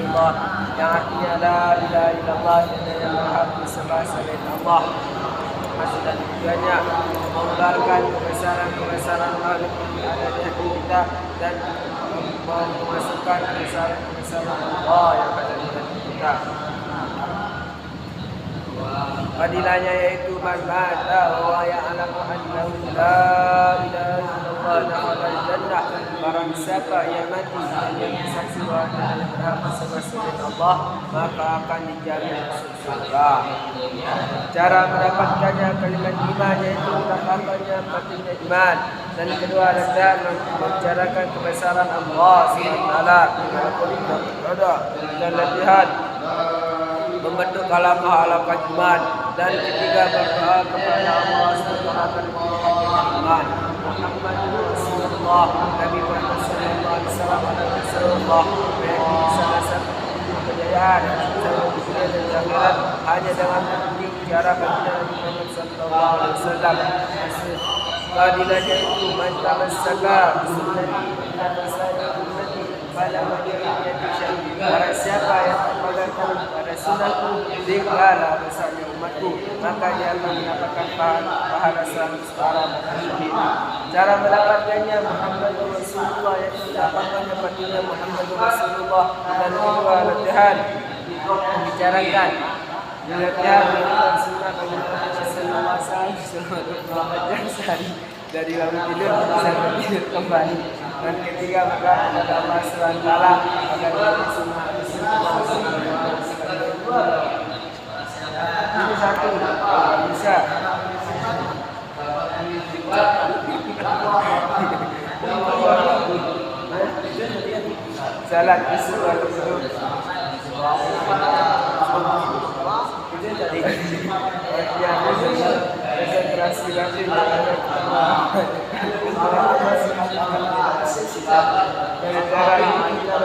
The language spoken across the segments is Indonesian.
illallah, yang artinya la ilaha illallah, yang berhak disembah selain Allah. Maksud dan tujuannya mengubarkan kebesaran-kebesaran makhluk yang ada di hati kita dan memasukkan kebesaran-kebesaran Allah yang ada di hati kita. Fadilahnya yaitu man mata wa ya'lamu annahu la ilaha illallah dakhala jannah. Barang siapa yang mati dan yang bersaksi bahawa tidak berhak disembah selain Allah, maka akan dijamin masuk surga. Cara mendapatkannya kalimat iman yaitu mendapatkannya pentingnya iman, dan kedua adalah membicarakan kebesaran Allah SWT dan latihan membentuk halaman iman, dan ketiga berdoa kepada Allah SWT dan mengucapkan iman. Muhammad Rasulullah, Nabi Muhammad sallallahu alaihi wasallam adalah Rasulullah, menjadi salah satu kejayaan dunia dan akhirat hanya dengan menunjuk cara baginda Nabi Muhammad sallallahu alaihi wasallam. Fadilahnya itu man tamassaka sunnati pada majornya syahid. Barang siapa yang berpegang pada sunnahku, zikirlah bersama umatku, maka dia akan mendapatkan pahala 100 orang syahid. Cara mendapatkannya Muhammad Rasulullah, yang mendapatkannya baginda Muhammad Rasulullah, dan kedua latihan membicarakan latihan melakukan sunnah baginda Muhammad sallallahu alaihi wasallam 24 jam sehari, dari bangun tidur sampai tidur kembali. Dan ketiga berdoa kepada Allah SWT agar ini satu bisa salat isu atau duduk konsentrasi lagi dari cara ini kita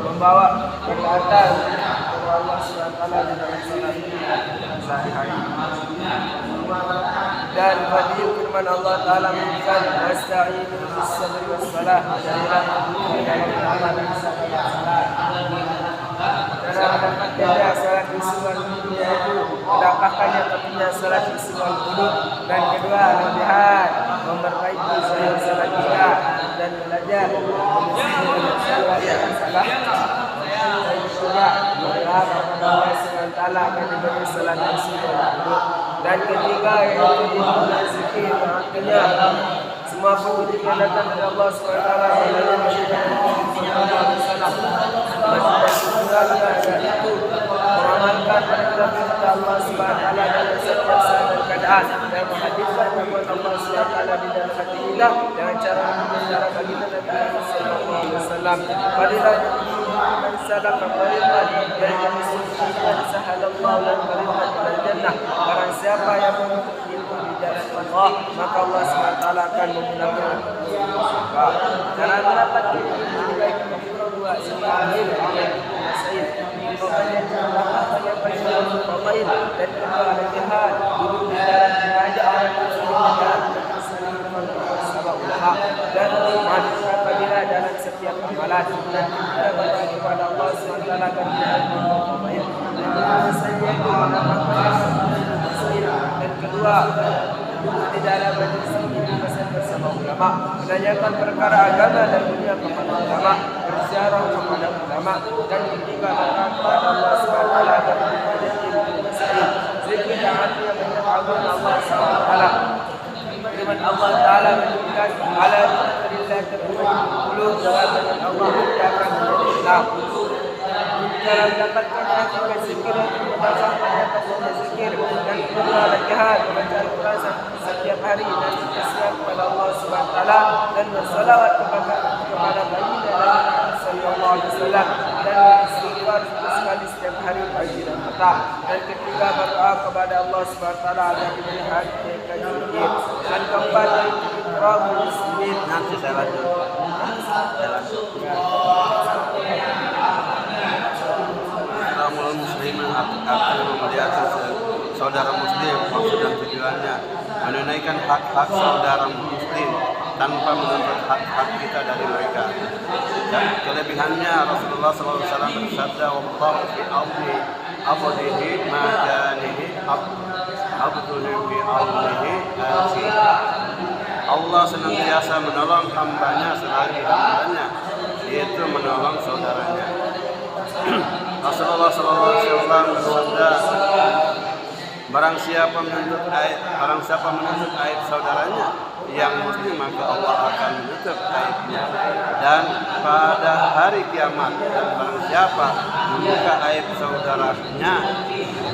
membawa ketaatan kepada Allah SWT di dalam salat sehari-hari. Dan hadis firman Allah Taala mengatakan wasta'inu bis-sabri was-salah, jadilah dalam amal dan salat. Cara mendapatkannya salat usul dunia itu mendapatkannya pentingnya salat usul dulu, dan kedua latihan memperbaiki salat kita dan belajar salat yang salah. Berdoa kepada Allah SWT akan diberi salat usul dulu. Dan ketiga yaitu zikir, artinya semua puji datang dari Allah SWT melalui masyarakat itu mengamalkan perintah Allah SWT dalam setiap saat dan keadaan, dan menghadirkan kepada Allah SWT di dalam hati kita dengan cara mengenal baginda Nabi Muhammad SAW. Fadilah man salaka tariqan yaltamisu sahalallahu lahu tariqan ilal jannah. Barang siapa yang menuntut ilmu di jalan Allah, maka Allah SWT akan memudahkan surga. Cara mendapat ilmu baik dua ilmu dan kedua latihan duduk di dalam mengajak orang dan menghadirkan fadilah dalam setiap amalan, dan kita berdoa kepada Allah SWT dan kedua di dalam majlis bersama ulama, menanyakan perkara agama dan dunia kepada ulama, berziarah kepada ulama, dan ketiga berdoa kepada Allah SWT dan mempelajari ilmu masail. Zikir yang artinya mengagungkan Allah SWT. Firman Allah Taala menyebutkan ala dzikrillah tatma'innul qulub, dengan Allah kita akan menjadi tenang. Cara mendapatkan hakikat zikir dan zikir, dan kedua latihan membaca Al-Quran setiap hari dan bertasbih kepada Allah SWT dan bersalawat kepada baginda Nabi sallallahu alaihi wasallam, dan beristighfar sekali setiap hari pagi dan petang. Dan ketiga berdoa kepada Allah SWT agar diberi hati zikir. Dan keempat ikrarul muslimin. Nanti saya lanjut. Muslimin akan memuliakan saudara muslim. Maksud dan tujuannya menunaikan hak-hak saudara muslim tanpa menuntut hak kita dari mereka. Dan kelebihannya Rasulullah SAW bersabda, "Wallahu fi auni abdihi ma janihi abduhu fi aunihi akhi." Allah senantiasa menolong hambanya selagi hambanya yaitu menolong saudaranya. Rasulullah SAW bersabda, barang siapa menuntut aib saudaranya yang muslim, maka Allah akan menutup aibnya. Dan pada hari kiamat, dan barang siapa membuka aib saudaranya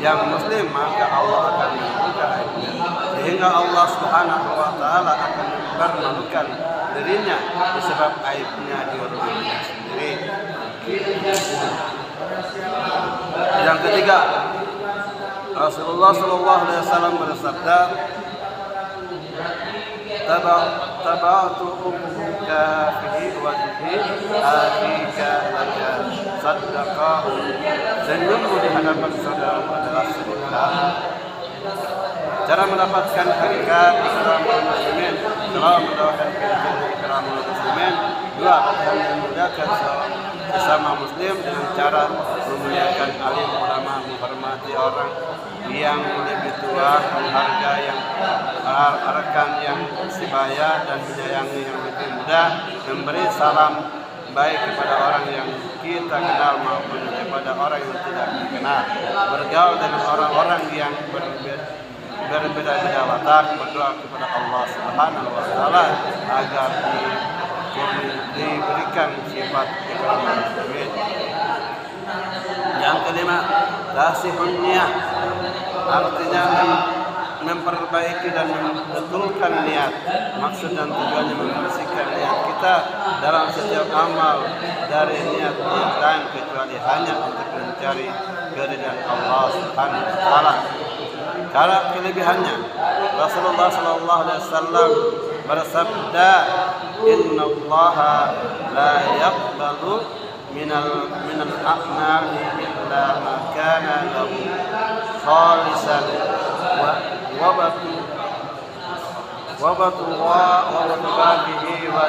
yang muslim, maka Allah akan membuka aibnya, sehingga Allah Subhanahu wa Ta'ala akan mempermalukan dirinya disebab aibnya di rumahnya sendiri. Yang ketiga, Rasulullah SAW bersabda, "Tabatu ummuka fi wajhi akhika laka sadaqah." Senyummu di hadapan saudaramu adalah sedekah. Cara mendapatkan hakikat ikramul muslimin, setelah mendapatkan ikramul muslimin, dua, memudahkan sesama muslim dengan cara memuliakan alim ulama, menghormati orang yang lebih tua, menghargai yang rekan yang sebaya, dan menyayangi yang lebih muda, memberi salam baik kepada orang yang kita kenal maupun kepada orang yang tidak dikenal, bergaul dengan orang-orang yang berbeda-beda watak, berdoa kepada Allah Subhanahu wa Ta'ala agar diberikan sifat ikramul muslimin. Yang kelima, tasihun niyah, artinya memperbaiki dan membetulkan niat. Maksud dan tujuannya membersihkan niat kita dalam setiap amal dari niat yang lain kecuali hanya untuk mencari keridhaan Allah Subhanahu wa Ta'ala. Cara kelebihannya, Rasulullah SAW bersabda, "Inna Allaha la yaqbalu minal a'mali illa ma kana lahu khalisan wa babihi wa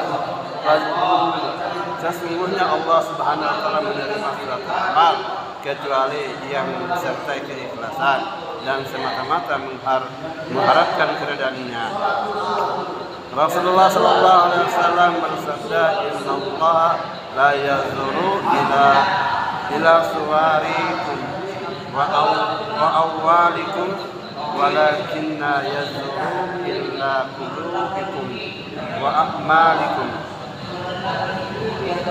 sesungguhnya Allah Subhanahu wa Ta'ala menerima suatu amal kecuali yang disertai keikhlasan dan semata-mata mengharapkan keridhaannya. Rasulullah SAW bersabda, "Inna Allah la yazuru ila suwarikum wa awwalikum walakinna yazuru illa qulubikum wa a'malikum."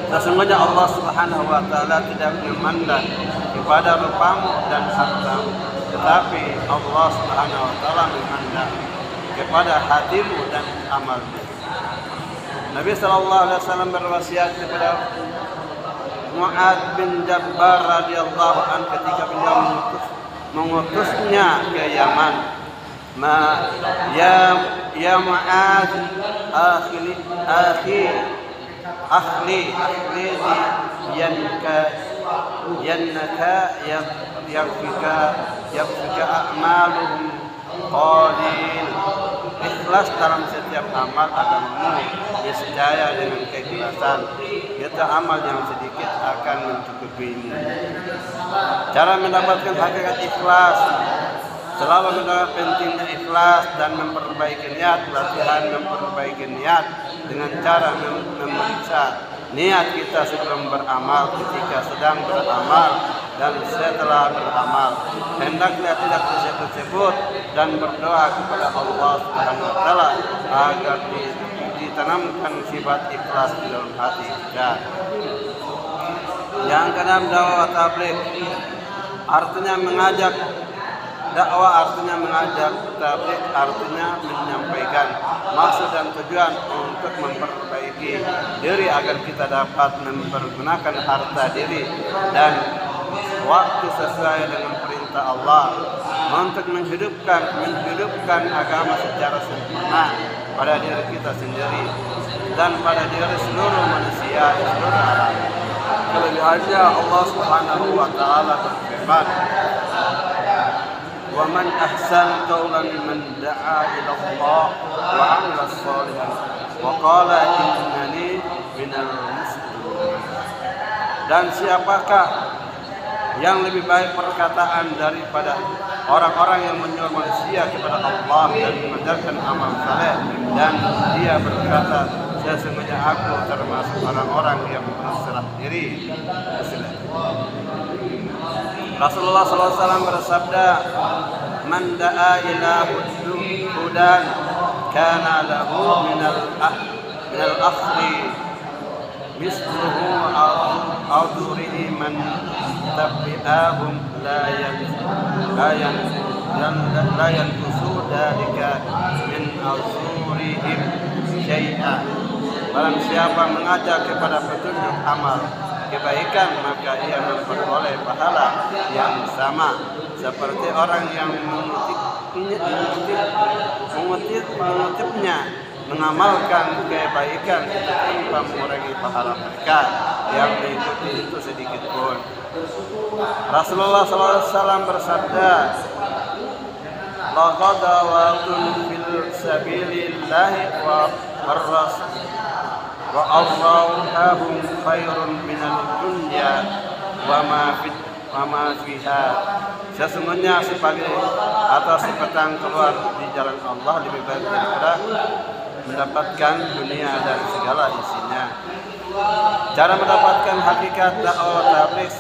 Sesungguhnya Allah Subhanahu wa Ta'ala tidak memandang kepada rupamu dan hartamu, tetapi Allah Subhanahu wa Ta'ala memandang kepada hatimu dan amalmu. Nabi SAW berwasiat kepada Mu'ad bin Jabbar radhiyallahu anhu ketika beliau mengutusnya ke Yaman. Ya Mu'ad, akhli yannaka yakfika a'maluhum qalil. Ikhlas dalam setiap amal agamamu, niscaya dengan keikhlasan kita amal yang sedikit akan mencukupimu. Cara mendapatkan hakikat ikhlas, selalu mendapat pentingnya ikhlas dan memperbaiki niat. Latihan memperbaiki niat dengan cara memeriksa niat kita sebelum beramal, ketika sedang beramal, dan setelah beramal. Hendaklah tidak tersebut dan berdoa kepada Allah Subhanahu wa Ta'ala agar ditanamkan sifat ikhlas di dalam hati kita. Yang keenam, dakwah tabligh, artinya mengajak. Dakwah artinya mengajak, tabligh artinya menyampaikan. Maksud dan tujuan untuk memperbaiki diri agar kita dapat mempergunakan harta diri dan waktu sesuai dengan perintah Allah untuk menghidupkan agama secara sempurna pada diri kita sendiri dan pada diri seluruh manusia di seluruh alam. Kelebihannya, Allah Subhanahu wa Ta'ala berfirman, "Wa man ahsanu qawlan mimman da'a ila Allah wa 'amila shalihan wa qala innani minal muslimin. Dan siapakah yang lebih baik perkataan daripada orang-orang yang menyuruh manusia kepada Allah dan mengajarkan amal saleh, dan dia berkata, sesungguhnya aku termasuk orang-orang yang berserah diri. Rasulullah SAW bersabda, man da'a ila hudan kana lahu minal akhri misluhu audurihi man tabi'ahum la yanqusu dalika min auzurihim syai'an. Barang siapa mengajak kepada petunjuk amal kebaikan, maka ia memperoleh pahala yang sama seperti orang yang mengutipnya, mengamalkan kebaikan itu tanpa mengurangi pahala mereka yang diikuti itu sedikit pun. Rasulullah SAW bersabda, la ghadawatun fil sabilillahi wa arrahum khairun minal dunya wa ma fiha. Sesungguhnya si pagi atau si petang keluar di jalan Allah lebih baik daripada mendapatkan dunia dan segala isinya. Cara mendapatkan hakikat dakwah tabligh,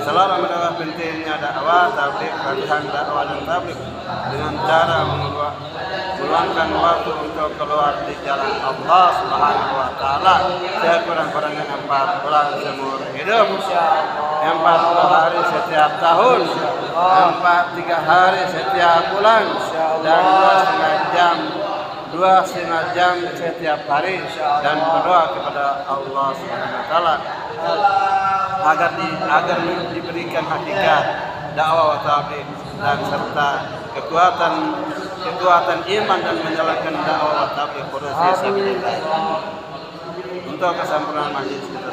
selalu mendapat pentingnya dakwah tabligh, latihan dakwah dan tabligh dengan cara meluangkan waktu untuk keluar di jalan Allah Subhanahu wa taala sekurang-kurangnya 4 bulan seumur hidup, 40 hari setiap tahun, 3 hari setiap bulan, dan 2,5 jam setiap hari, dan berdoa kepada Allah Subhanahu wa taala agar diberikan hakikat dakwah tabligh dan serta kekuatan iman dan menjalankan dakwah tabligh untuk kesempurnaan majlis kita.